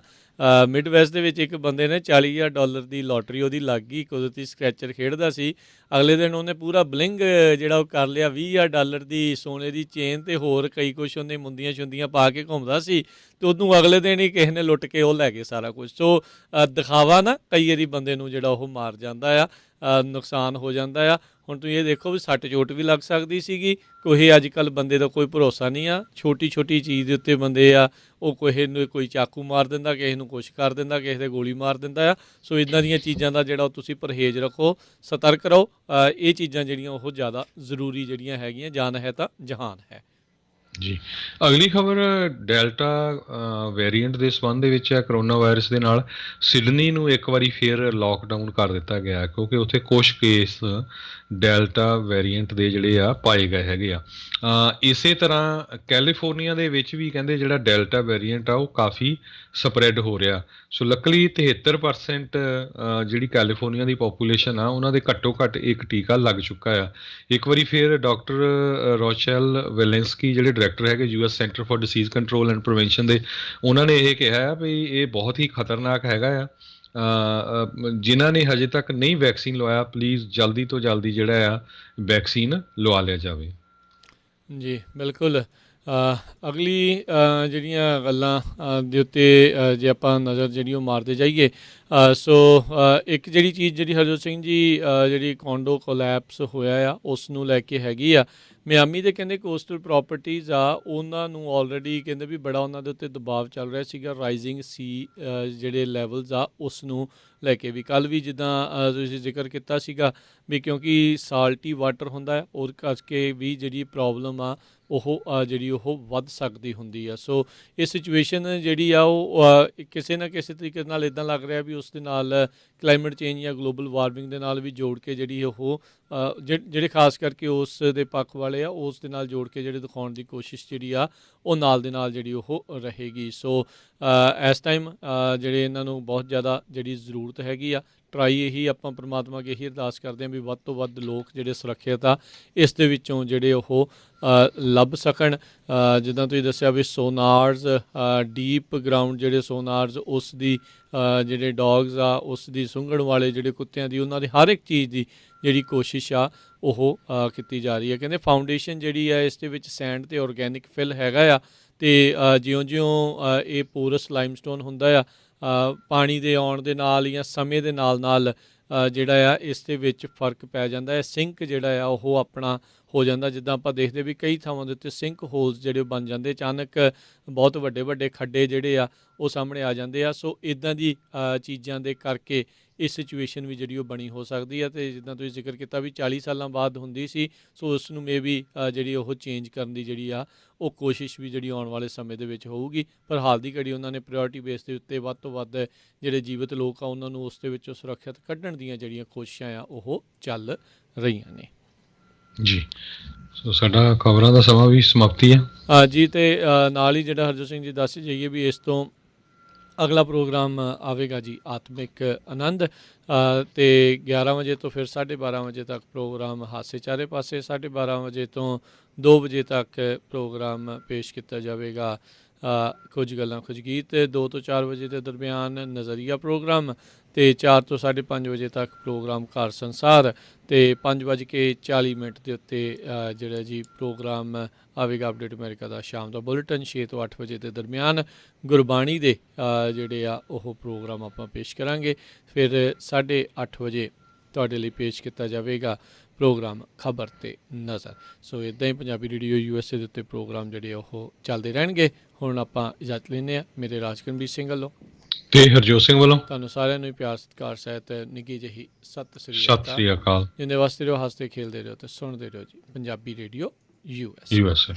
ਮਿਡ ਵੈਸਟ ਦੇ ਵਿੱਚ ਇੱਕ ਬੰਦੇ ਨੇ $40,000 ਦੀ ਲੋਟਰੀ ਉਹਦੀ ਲੱਗ ਗਈ, ਕੁਦਰਤੀ ਸਕ੍ਰੈਚਰ ਖੇਡਦਾ ਸੀ। ਅਗਲੇ ਦਿਨ ਉਹਨੇ ਪੂਰਾ ਬਲਿੰਗ ਜਿਹੜਾ ਉਹ ਕਰ ਲਿਆ, $20,000 ਦੀ ਸੋਨੇ ਦੀ ਚੇਨ ਅਤੇ ਹੋਰ ਕਈ ਕੁਛ ਉਹਨੇ ਮੁੰਦੀਆਂ ਸ਼ੁੰਦੀਆਂ ਪਾ ਕੇ ਘੁੰਮਦਾ ਸੀ, ਅਤੇ ਉਹਨੂੰ ਅਗਲੇ ਦਿਨ ਹੀ ਕਿਸੇ ਨੇ ਲੁੱਟ ਕੇ ਉਹ ਲੈ ਗਏ ਸਾਰਾ ਕੁਛ। ਸੋ ਦਿਖਾਵਾ ਨਾ ਕਈ ਵਾਰੀ ਬੰਦੇ ਨੂੰ ਜਿਹੜਾ ਉਹ ਮਾਰ ਜਾਂਦਾ ਆ, ਨੁਕਸਾਨ ਹੋ ਜਾਂਦਾ ਆ। ਹੁਣ ਤੁਸੀਂ ਇਹ ਦੇਖੋ ਵੀ ਸੱਟ ਚੋਟ ਵੀ ਲੱਗ ਸਕਦੀ ਸੀਗੀ। ਕੋਈ ਅੱਜ ਕੱਲ੍ਹ ਬੰਦੇ ਦਾ ਕੋਈ ਭਰੋਸਾ ਨਹੀਂ ਆ, ਛੋਟੀ ਛੋਟੀ ਚੀਜ਼ ਦੇ ਉੱਤੇ ਬੰਦੇ ਆ ਉਹ ਕਿਸੇ ਨੂੰ ਕੋਈ ਚਾਕੂ ਮਾਰ ਦਿੰਦਾ, ਕਿਸੇ ਨੂੰ ਕੁਛ ਕਰ ਦਿੰਦਾ, ਕਿਸੇ ਦੇ ਗੋਲੀ ਮਾਰ ਦਿੰਦਾ ਆ। ਸੋ ਇੱਦਾਂ ਦੀਆਂ ਚੀਜ਼ਾਂ ਦਾ ਜਿਹੜਾ ਉਹ ਤੁਸੀਂ ਪਰਹੇਜ਼ ਰੱਖੋ, ਸਤਰਕ ਰਹੋ। ਇਹ ਚੀਜ਼ਾਂ ਜਿਹੜੀਆਂ ਉਹ ਜ਼ਿਆਦਾ ਜ਼ਰੂਰੀ ਜਿਹੜੀਆਂ ਹੈਗੀਆਂ, ਜਾਨ ਹੈ ਤਾਂ ਜਹਾਨ ਹੈ। ਜੀ, ਅਗਲੀ ਖਬਰ ਡੈਲਟਾ ਵੇਰੀਐਂਟ ਦੇ ਸੰਬੰਧ ਦੇ ਵਿੱਚ ਹੈ। ਕਰੋਨਾ ਵਾਇਰਸ ਦੇ ਨਾਲ ਸਿਡਨੀ ਨੂੰ ਇੱਕ ਵਾਰੀ ਫਿਰ ਲੋਕਡਾਊਨ ਕਰ ਦਿੱਤਾ ਗਿਆ, ਕਿਉਂਕਿ ਉੱਥੇ ਕੁਛ ਕੇਸ ਡੈਲਟਾ ਵੇਰੀਐਂਟ ਦੇ ਜਿਹੜੇ ਆ ਪਾਏ ਗਏ ਹੈਗੇ ਆ। ਇਸੇ ਤਰ੍ਹਾਂ ਕੈਲੀਫੋਰਨੀਆ ਦੇ ਵਿੱਚ ਵੀ ਕਹਿੰਦੇ ਜਿਹੜਾ ਡੈਲਟਾ ਵੇਰੀਐਂਟ ਆ ਉਹ ਕਾਫੀ ਸਪਰੈਡ ਹੋ ਰਿਹਾ। ਸੋ ਲੱਕਲੀ 73% ਜਿਹੜੀ ਕੈਲੀਫੋਰਨੀਆ ਦੀ ਪੋਪੂਲੇਸ਼ਨ ਆ ਉਹਨਾਂ ਦੇ ਘੱਟੋ ਘੱਟ ਇੱਕ ਟੀਕਾ ਲੱਗ ਚੁੱਕਾ ਆ। ਇੱਕ ਵਾਰੀ ਫਿਰ ਡਾਕਟਰ ਰੋਚੈਲ ਵੈਲੈਂਸਕੀ ਜਿਹੜੇ ਡਾਇਰੈਕਟਰ ਹੈਗੇ US centre for disease control and prevention ਦੇ, ਉਹਨਾਂ ਨੇ ਇਹ ਕਿਹਾ ਹੈ ਵੀ ਇਹ ਬਹੁਤ ਹੀ ਖਤਰਨਾਕ ਹੈਗਾ ਆ। ਜਿਨ੍ਹਾਂ ਨੇ ਹਜੇ ਤੱਕ ਨਹੀਂ ਵੈਕਸੀਨ ਲਵਾਇਆ, ਪਲੀਜ਼ ਜਲਦੀ ਤੋਂ ਜਲਦੀ ਜਿਹੜਾ ਆ ਵੈਕਸੀਨ ਲਵਾ ਲਿਆ ਜਾਵੇ। ਜੀ ਬਿਲਕੁਲ। ਅਗਲੀ ਜਿਹੜੀਆਂ ਗੱਲਾਂ ਦੇ ਉੱਤੇ ਜੇ ਆਪਾਂ ਨਜ਼ਰ ਜਿਹੜੀ ਉਹ ਮਾਰਦੇ ਜਾਈਏ, ਸੋ ਇੱਕ ਜਿਹੜੀ ਚੀਜ਼ ਜਿਹੜੀ ਹਰਜੋਤ ਸਿੰਘ ਜੀ ਜਿਹੜੀ ਕੋਂਡੋ ਕੋਲੈਪਸ ਹੋਇਆ ਆ ਉਸ ਨੂੰ ਲੈ ਕੇ ਹੈਗੀ ਆ। ਮਿਆਮੀ ਦੇ ਕਹਿੰਦੇ ਕੋਸਟਲ ਪ੍ਰੋਪਰਟੀਜ਼ ਆ, ਉਹਨਾਂ ਨੂੰ ਆਲਰੇਡੀ ਕਹਿੰਦੇ ਵੀ ਬੜਾ ਉਹਨਾਂ ਦੇ ਉੱਤੇ ਦਬਾਅ ਚੱਲ ਰਿਹਾ ਸੀਗਾ, ਰਾਈਜ਼ਿੰਗ ਸੀ ਜਿਹੜੇ ਲੈਵਲਸ ਆ ਉਸ ਨੂੰ ਲੈ ਕੇ ਵੀ। ਕੱਲ੍ਹ ਵੀ ਜਿੱਦਾਂ ਤੁਸੀਂ ਜ਼ਿਕਰ ਕੀਤਾ ਸੀਗਾ ਵੀ ਕਿਉਂਕਿ ਸਾਲਟੀ ਵਾਟਰ ਹੁੰਦਾ ਹੈ, ਉਹਦੇ ਕਰਕੇ ਵੀ ਜਿਹੜੀ ਪ੍ਰੋਬਲਮ ਆ ਉਹ ਜਿਹੜੀ ਉਹ ਵੱਧ ਸਕਦੀ ਹੁੰਦੀ ਆ। ਸੋ ਇਹ ਸਿਚੁਏਸ਼ਨ ਜਿਹੜੀ ਆ ਉਹ ਕਿਸੇ ਨਾ ਕਿਸੇ ਤਰੀਕੇ ਨਾਲ ਇੱਦਾਂ ਲੱਗ ਰਿਹਾ ਵੀ ਉਸ ਦੇ ਨਾਲ ਕਲਾਈਮੇਟ ਚੇਂਜ ਜਾਂ ਗਲੋਬਲ ਵਾਰਮਿੰਗ ਦੇ ਨਾਲ ਵੀ ਜੋੜ ਕੇ ਜਿਹੜੀ ਉਹ ਜਿਹੜੇ ਖਾਸ ਕਰਕੇ ਉਸ ਦੇ ਪੱਖ ਵਾਲੇ ਆ ਉਸ ਦੇ ਨਾਲ ਜੋੜ ਕੇ ਜਿਹੜੇ ਦਿਖਾਉਣ ਦੀ ਕੋਸ਼ਿਸ਼ ਜਿਹੜੀ ਆ ਉਹ ਨਾਲ ਦੇ ਨਾਲ ਜਿਹੜੀ ਉਹ ਰਹੇਗੀ। ਸੋ ਇਸ ਟਾਈਮ ਜਿਹੜੇ ਇਹਨਾਂ ਨੂੰ ਬਹੁਤ ਜ਼ਿਆਦਾ ਜਿਹੜੀ ਜ਼ਰੂਰਤ ਹੈਗੀ ਆ, ਟਰਾਈ ਇਹੀ ਆਪਾਂ ਪਰਮਾਤਮਾ ਅੱਗੇ ਇਹੀ ਅਰਦਾਸ ਕਰਦੇ ਹਾਂ ਵੀ ਵੱਧ ਤੋਂ ਵੱਧ ਲੋਕ ਜਿਹੜੇ ਸੁਰੱਖਿਅਤ ਆ ਇਸ ਦੇ ਵਿੱਚੋਂ ਜਿਹੜੇ ਉਹ ਲੱਭ ਸਕਣ। ਜਿੱਦਾਂ ਤੁਸੀਂ ਦੱਸਿਆ ਵੀ ਸੋਨਾਰਜ਼, ਡੀਪ ਗਰਾਊਂਡ ਜਿਹੜੇ ਸੋਨਾਰਜ਼, ਉਸ ਦੀ ਜਿਹੜੇ ਡੌਗਸ ਆ ਉਸ ਦੀ ਸੁੰਘਣ ਵਾਲੇ ਜਿਹੜੇ ਕੁੱਤਿਆਂ ਦੀ, ਉਹਨਾਂ ਦੀ ਹਰ ਇੱਕ ਚੀਜ਼ ਦੀ ਜਿਹੜੀ ਕੋਸ਼ਿਸ਼ ਆ ਉਹ ਕੀਤੀ ਜਾ ਰਹੀ ਹੈ। ਕਹਿੰਦੇ ਫਾਊਂਡੇਸ਼ਨ ਜਿਹੜੀ ਆ ਇਸ ਦੇ ਵਿੱਚ ਸੈਂਡ ਅਤੇ ਔਰਗੈਨਿਕ ਫਿਲ ਹੈਗਾ ਆ, ਅਤੇ ਜਿਉਂ-ਜਿਉਂ ਇਹ ਪੋਰਸ ਲਾਈਮਸਟੋਨ ਹੁੰਦਾ ਆ, ਪਾਣੀ ਦੇ ਆਉਣ ਦੇ ਨਾਲ ਜਾਂ ਸਮੇਂ ਦੇ ਨਾਲ ਨਾਲ ਜਿਹੜਾ ਆ ਇਸ ਦੇ ਵਿੱਚ ਫਰਕ ਪੈ ਜਾਂਦਾ ਹੈ। ਸਿੰਕ ਜਿਹੜਾ ਆ ਉਹ ਆਪਣਾ ਹੋ ਜਾਂਦਾ, ਜਿੱਦਾਂ ਆਪਾਂ ਦੇਖਦੇ ਵੀ ਕਈ ਥਾਵਾਂ ਦੇ ਉੱਤੇ ਸਿੰਕ ਹੋਲਸ ਜਿਹੜੇ ਬਣ ਜਾਂਦੇ, ਅਚਾਨਕ ਬਹੁਤ ਵੱਡੇ ਵੱਡੇ ਖੱਡੇ ਜਿਹੜੇ ਆ ਉਹ ਸਾਹਮਣੇ ਆ ਜਾਂਦੇ ਆ। ਸੋ ਇੱਦਾਂ ਦੀ ਚੀਜ਼ਾਂ ਦੇ ਕਰਕੇ ਇਹ ਸਿਚੁਏਸ਼ਨ ਵੀ ਜਿਹੜੀ ਉਹ ਬਣੀ ਹੋ ਸਕਦੀ ਆ। ਅਤੇ ਜਿੱਦਾਂ ਤੁਸੀਂ ਜ਼ਿਕਰ ਕੀਤਾ ਵੀ 40 ਸਾਲਾਂ ਬਾਅਦ ਹੁੰਦੀ ਸੀ, ਸੋ ਉਸ ਨੂੰ ਮੇ ਵੀ ਜਿਹੜੀ ਉਹ ਚੇਂਜ ਕਰਨ ਦੀ ਜਿਹੜੀ ਆ ਉਹ ਕੋਸ਼ਿਸ਼ ਵੀ ਜਿਹੜੀ ਆਉਣ ਵਾਲੇ ਸਮੇਂ ਦੇ ਵਿੱਚ ਹੋਊਗੀ। ਪਰ ਹਾਲ ਦੀ ਘੜੀ ਉਹਨਾਂ ਨੇ ਪ੍ਰਾਇਓਰਟੀ ਬੇਸ ਦੇ ਉੱਤੇ ਵੱਧ ਤੋਂ ਵੱਧ ਜਿਹੜੇ ਜੀਵਤ ਲੋਕ ਆ ਉਹਨਾਂ ਨੂੰ ਉਸ ਦੇ ਵਿੱਚੋਂ ਸੁਰੱਖਿਅਤ ਕੱਢਣ ਦੀਆਂ ਜਿਹੜੀਆਂ ਕੋਸ਼ਿਸ਼ਾਂ ਆ ਉਹ ਚੱਲ ਰਹੀਆਂ ਨੇ। ਜੀ, ਸੋ ਸਾਡਾ ਖਬਰਾਂ ਦਾ ਸਮਾਂ ਵੀ ਸਮਾਪਤੀ ਹੈ ਜੀ। ਅਤੇ ਨਾਲ ਹੀ ਜਿਹੜਾ ਹਰਜੋਤ ਸਿੰਘ ਜੀ ਦੱਸ ਜਾਈਏ ਵੀ ਇਸ ਤੋਂ ਅਗਲਾ ਪ੍ਰੋਗਰਾਮ ਆਵੇਗਾ ਜੀ ਆਤਮਿਕ ਆਨੰਦ, ਅਤੇ 11 ਵਜੇ ਤੋਂ ਫਿਰ 12:30 ਵਜੇ ਤੱਕ ਪ੍ਰੋਗਰਾਮ ਹਾਸੇ ਚਾਰੇ ਪਾਸੇ, 12:30 ਵਜੇ ਤੋਂ 2 ਵਜੇ ਤੱਕ ਪ੍ਰੋਗਰਾਮ ਪੇਸ਼ ਕੀਤਾ ਜਾਵੇਗਾ ਕੁਝ ਗੱਲਾਂ ਕੁਝ ਗੀਤ, 2 ਤੋਂ 4 ਵਜੇ ਦੇ ਦਰਮਿਆਨ ਨਜ਼ਰੀਆ ਪ੍ਰੋਗਰਾਮ, ਅਤੇ 4 ਤੋਂ 5:30 ਵਜੇ ਤੱਕ ਪ੍ਰੋਗਰਾਮ ਘਰ ਸੰਸਾਰ, ਅਤੇ 5:40 ਦੇ ਉੱਤੇ ਜਿਹੜਾ ਜੀ ਪ੍ਰੋਗਰਾਮ ਆਵੇਗਾ ਅਪਡੇਟ ਅਮਰੀਕਾ ਦਾ ਸ਼ਾਮ ਦਾ ਬੁਲੇਟਿਨ। 6 ਤੋਂ 8 ਵਜੇ ਦੇ ਦਰਮਿਆਨ ਗੁਰਬਾਣੀ ਦੇ ਜਿਹੜੇ ਆ ਉਹ ਪ੍ਰੋਗਰਾਮ ਆਪਾਂ ਪੇਸ਼ ਕਰਾਂਗੇ। ਫਿਰ 8:30 ਵਜੇ ਤੁਹਾਡੇ ਲਈ ਪੇਸ਼ ਕੀਤਾ ਜਾਵੇਗਾ ਪ੍ਰੋਗਰਾਮ ਖਬਰ ਤੇ ਨਜ਼ਰ। ਸੋ ਇੱਦਾਂ ਹੀ ਪੰਜਾਬੀ ਰੇਡੀਓ USA ਦੇ ਉੱਤੇ ਪ੍ਰੋਗਰਾਮ ਜਿਹੜੇ ਉਹ ਚੱਲਦੇ ਰਹਿਣਗੇ। ਹੁਣ ਆਪਾਂ ਇਜਾਜ਼ਤ ਲੈਂਦੇ ਹਾਂ ਮੇਰੇ ਰਾਜਕਰਮਜੀਤ ਸਿੰਘ ਵੱਲੋਂ ਤੇ ਹਰਜੋਤ ਸਿੰਘ ਵੱਲੋਂ। ਤੁਹਾਨੂੰ ਸਾਰਿਆਂ ਨੂੰ ਪਿਆਰ ਸਤਿਕਾਰ ਸਹਿਤ ਨਿੱਘੀ ਜਿਹੀ ਸਤਿ ਸ੍ਰੀ ਅਕਾਲ। ਜਿੰਦੇ ਵਾਸਤੇ ਰਹੋ, ਹੱਸਦੇ ਖੇਲਦੇ ਰਹੋ ਤੇ ਸੁਣਦੇ ਰਹੋ ਜੀ ਪੰਜਾਬੀ ਰੇਡੀਓ USA।